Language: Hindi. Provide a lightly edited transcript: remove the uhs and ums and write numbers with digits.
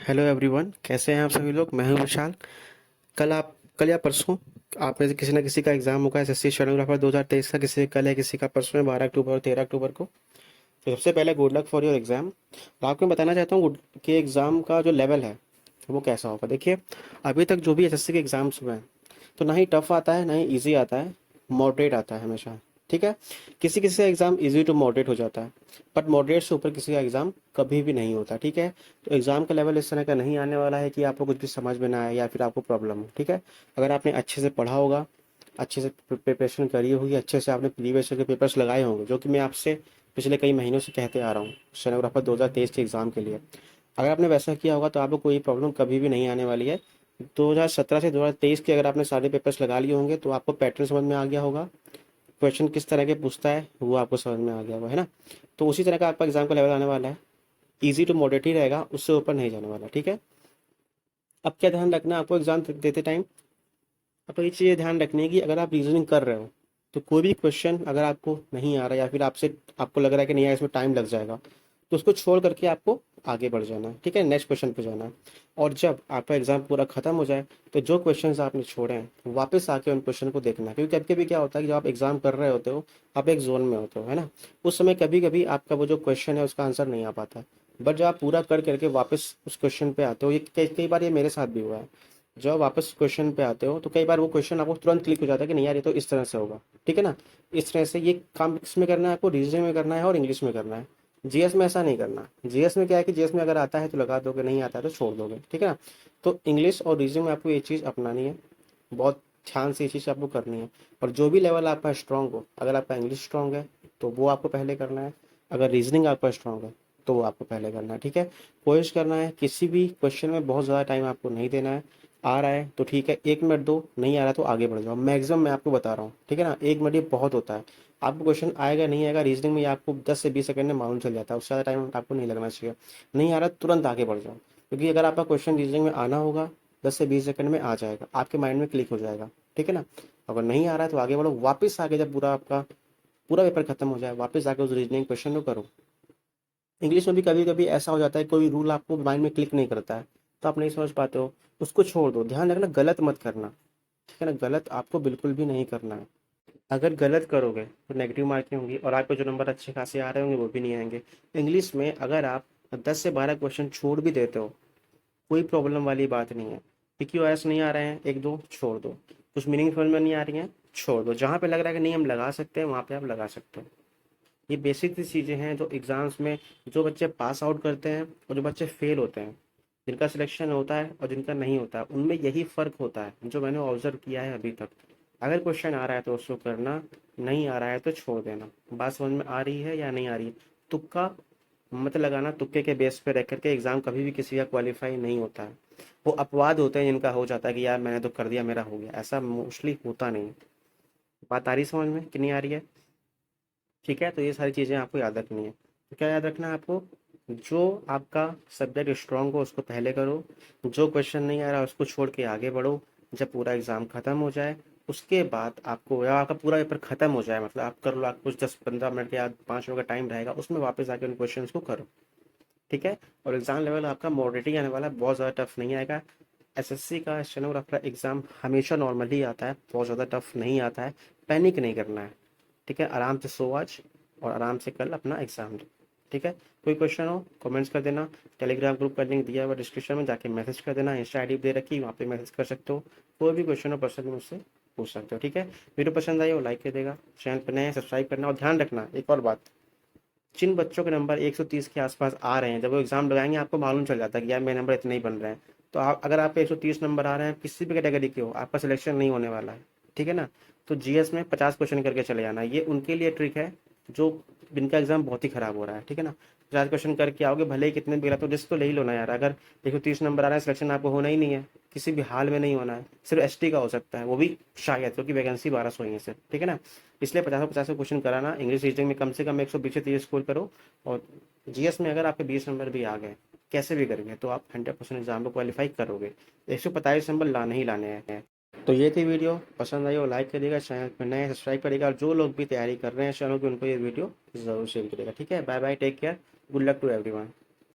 हेलो एवरीवन, कैसे हैं आप सभी लोग। मैं हूं विशाल। कल या परसों आप में से किसी ना किसी का एग्ज़ाम होगा एसएससी स्टेनोग्राफर 2023 का। किसी का कल है, किसी का परसों है, 12 अक्टूबर और 13 अक्टूबर को। तो सबसे पहले good luck for your exam. और आपको मैं बताना चाहता हूँ कि एग्ज़ाम का जो लेवल है वो कैसा होगा। देखिए, अभी तक जो भी एसएससी के एग्ज़ाम्स हुए हैं तो ना ही टफ़ आता है ना ही ईजी आता है, मॉडरेट आता है हमेशा। ठीक है, किसी किसी का एग्ज़ाम इजी टू मॉडरेट हो जाता है, बट मॉडरेट से ऊपर किसी का एग्ज़ाम कभी भी नहीं होता। ठीक है, तो एग्ज़ाम का लेवल इस तरह का नहीं आने वाला है कि आपको कुछ भी समझ में ना आए या फिर आपको प्रॉब्लम हो। ठीक है, अगर आपने अच्छे से पढ़ा होगा, अच्छे से प्रिपरेशन करी होगी, अच्छे से आपने प्रीवियस ईयर के पेपर्स लगाए होंगे, जो कि मैं आपसे पिछले कई महीनों से कहते आ रहा हूँ स्टेनोग्राफर 2023 के एग्ज़ाम के लिए। अगर आपने वैसा किया होगा तो आपको कोई प्रॉब्लम कभी भी नहीं आने वाली है। 2017 से 2023 के अगर आपने सारे पेपर्स लगा लिए होंगे तो आपको पैटर्न समझ में आ गया होगा, क्वेश्चन किस तरह के पूछता है वो आपको समझ में आ गया होगा, है ना। तो उसी तरह का आपका एग्जाम का लेवल आने वाला है, इजी टू मॉडरेट ही रहेगा, उससे ऊपर नहीं जाने वाला। ठीक है, अब क्या ध्यान रखना है आपको एग्जाम देते टाइम। आपको ये चीज़ ध्यान रखनी है कि अगर आप रीजनिंग कर रहे हो तो कोई भी क्वेश्चन अगर आपको नहीं आ रहा या फिर आपको लग रहा है कि नहीं यार इसमें टाइम लग जाएगा, तो उसको छोड़ करके आपको आगे बढ़ जाना है। ठीक है, नेक्स्ट क्वेश्चन पे जाना है। और जब आपका एग्जाम पूरा खत्म हो जाए तो जो क्वेश्चंस आपने छोड़े हैं वापस आके उन क्वेश्चन को देखना है, क्योंकि कभी कभी क्या होता है कि जब आप एग्जाम कर रहे होते हो आप एक जोन में होते हो, है ना। उस समय कभी कभी आपका वो जो क्वेश्चन है उसका आंसर नहीं आ पाता है, बट जब आप पूरा कर करके वापस उस क्वेश्चन पे आते हो, ये कई कई बार ये मेरे साथ भी हुआ है। जब आप वापस क्वेश्चन पे आते हो तो कई बार वो क्वेश्चन आपको तुरंत क्लिक हो जाता है कि नहीं यार ये तो इस तरह से होगा। ठीक है ना, इस तरह से ये काम किसमें करना है आपको, रीजनिंग में करना है और इंग्लिश में करना है। जीएस में ऐसा नहीं करना। जीएस में क्या है कि जीएस में अगर आता है तो लगा दोगे, नहीं आता है तो छोड़ दोगे। ठीक है ना, तो इंग्लिश और रीजनिंग में आपको ये चीज़ अपनानी है, बहुत ध्यान से ये चीज़ आपको करनी है। और जो भी लेवल आपका स्ट्रांग हो, अगर आपका इंग्लिश स्ट्रांग है तो वो आपको पहले करना है, अगर रीजनिंग आपका स्ट्रांग है तो वो आपको पहले करना है। ठीक है, कोशिश करना है किसी भी क्वेश्चन में बहुत ज़्यादा टाइम आपको नहीं देना है। आ रहा है तो ठीक है 1 मिनट दो, नहीं आ रहा तो आगे बढ़ जाओ। मैक्सिमम मैं आपको बता रहा हूँ, ठीक है ना, 1 मिनट ये बहुत होता है। आपको क्वेश्चन आएगा नहीं आएगा रीजनिंग में, ये आपको 10 से 20 सेकंड में मालूम चल जाता है, उससे ज़्यादा टाइम आपको नहीं लगना चाहिए। नहीं आ रहा तुरंत आगे बढ़ जाओ, क्योंकि अगर आपका क्वेश्चन रीजनिंग में आना होगा 10 से 20 सेकंड में आ जाएगा, आपके माइंड में क्लिक हो जाएगा। ठीक है ना, अगर नहीं आ रहा है तो आगे बढ़ो, वापस आगे जब पूरा आपका पूरा पेपर खत्म हो जाए वापस आके उस रीजनिंग क्वेश्चन को करो। इंग्लिश में भी कभी कभी ऐसा हो जाता है कोई रूल आपको माइंड में क्लिक नहीं करता है तो आप नहीं समझ पाते हो, उसको छोड़ दो। ध्यान रखना गलत मत करना, ठीक है ना, गलत आपको बिल्कुल भी नहीं करना है। अगर गलत करोगे तो नेगेटिव मार्किंग होंगी और आपको जो नंबर अच्छे खासे आ रहे होंगे वो भी नहीं आएंगे। इंग्लिश में अगर आप 10 से 12 क्वेश्चन छोड़ भी देते हो कोई प्रॉब्लम वाली बात नहीं है। PQRS नहीं आ रहे हैं एक दो छोड़ दो, कुछ मीनिंगफुल में नहीं आ रही हैं छोड़ दो, जहाँ पे लग रहा है कि नहीं हम लगा सकते हैं वहाँ पे आप लगा सकते हो। ये बेसिक सी चीज़ें हैं जो एग्ज़ाम्स में जो बच्चे पास आउट करते हैं और जो बच्चे फेल होते हैं, जिनका सिलेक्शन होता है और जिनका नहीं होता है, उनमें यही फ़र्क होता है जो मैंने ऑब्जर्व किया है अभी तक। अगर क्वेश्चन आ रहा है तो उसको करना, नहीं आ रहा है तो छोड़ देना। बात समझ में आ रही है या नहीं आ रही है। तुक्का मत लगाना, तुक्के के बेस पे रह करके एग्ज़ाम कभी भी किसी का क्वालिफाई नहीं होता है। वो अपवाद होते हैं जिनका हो जाता है कि यार मैंने तो कर दिया मेरा हो गया, ऐसा मोस्टली होता नहीं। बात आ रही समझ में कि नहीं आ रही है। ठीक है, तो ये सारी चीज़ें आपको याद रखनी है। तो क्या याद रखना है आपको, जो आपका सब्जेक्ट स्ट्रांग हो उसको पहले करो, जो क्वेश्चन नहीं आ रहा उसको छोड़ के आगे बढ़ो। जब पूरा एग्ज़ाम ख़त्म हो जाए उसके बाद आपको, या आपका पूरा पेपर ख़त्म हो जाए, मतलब आप कर लो, आप कुछ 10-15 मिनट या 5 मिनट का टाइम रहेगा उसमें वापस आके उन क्वेश्चन को करो। ठीक है, और एग्ज़ाम लेवल आपका मॉडरेट ही आने वाला है, बहुत ज़्यादा टफ नहीं आएगा। एसएससी का स्टेनोग्राफर एग्ज़ाम हमेशा नॉर्मली आता है, बहुत ज़्यादा टफ नहीं आता है। पैनिक नहीं करना है, ठीक है, आराम से सो आज और आराम से कल अपना एग्ज़ाम दो। ठीक है, कोई क्वेश्चन हो कमेंट्स कर देना, टेलीग्राम ग्रुप का लिंक दिया हुआ डिस्क्रिप्शन में, जाके मैसेज कर देना, इंस्टा आईडी दे रखी वहाँ पे मैसेज कर सकते हो। कोई भी क्वेश्चन हो पर्सनली मुझसे पूछ सकते हो। ठीक है, वीडियो पसंद आई हो लाइक कर देगा, चैनल पर नए सब्सक्राइब करना। और ध्यान रखना एक और बात, जिन बच्चों के नंबर 130 के आसपास आ रहे हैं, जब वो एग्ज़ाम लगाएंगे आपको मालूम चल जाता है कि यार मेरे नंबर इतने ही बन रहे हैं। तो आप अगर आपके 130 नंबर आ रहे हैं किसी भी कैटेगरी के हो, आपका सिलेक्शन नहीं होने वाला है। ठीक है ना, तो जीएस में 50 क्वेश्चन करके चले जाना, ये उनके लिए ट्रिक है जो जिनका एग्जाम बहुत ही खराब हो रहा है। ठीक है ना, 50 क्वेश्चन करके आओगे, भले ही कितने भी, तो रिस्क तो ले ही लो ना यार। अगर 130 नंबर आ रहा है सिलेक्शन आपको होना ही नहीं है, किसी भी हाल में नहीं होना है, सिर्फ एसटी का हो सकता है, वो भी शायद, क्योंकि वैकेंसी 1200 ही है सिर्फ। ठीक है ना, इसलिए 50 क्वेश्चन कराना। इंग्लिश रीजनिंग में कम से कम 120 से 30 स्कोर करो। और जीएस में अगर आपके 20 नंबर भी आ गए कैसे भी करके तो आप 100% एग्जाम को क्वालिफाई करोगे। 145 नंबर लाने ही लाने हैं। तो ये थी वीडियो, पसंद आई हो लाइक करिएगा, चैनल पर नए सब्सक्राइब करिएगा, और जो लोग भी तैयारी कर रहे हैं चैनल पे उनको ये वीडियो जरूर शेयर करिएगा। ठीक है, bye bye, take care, good luck to everyone.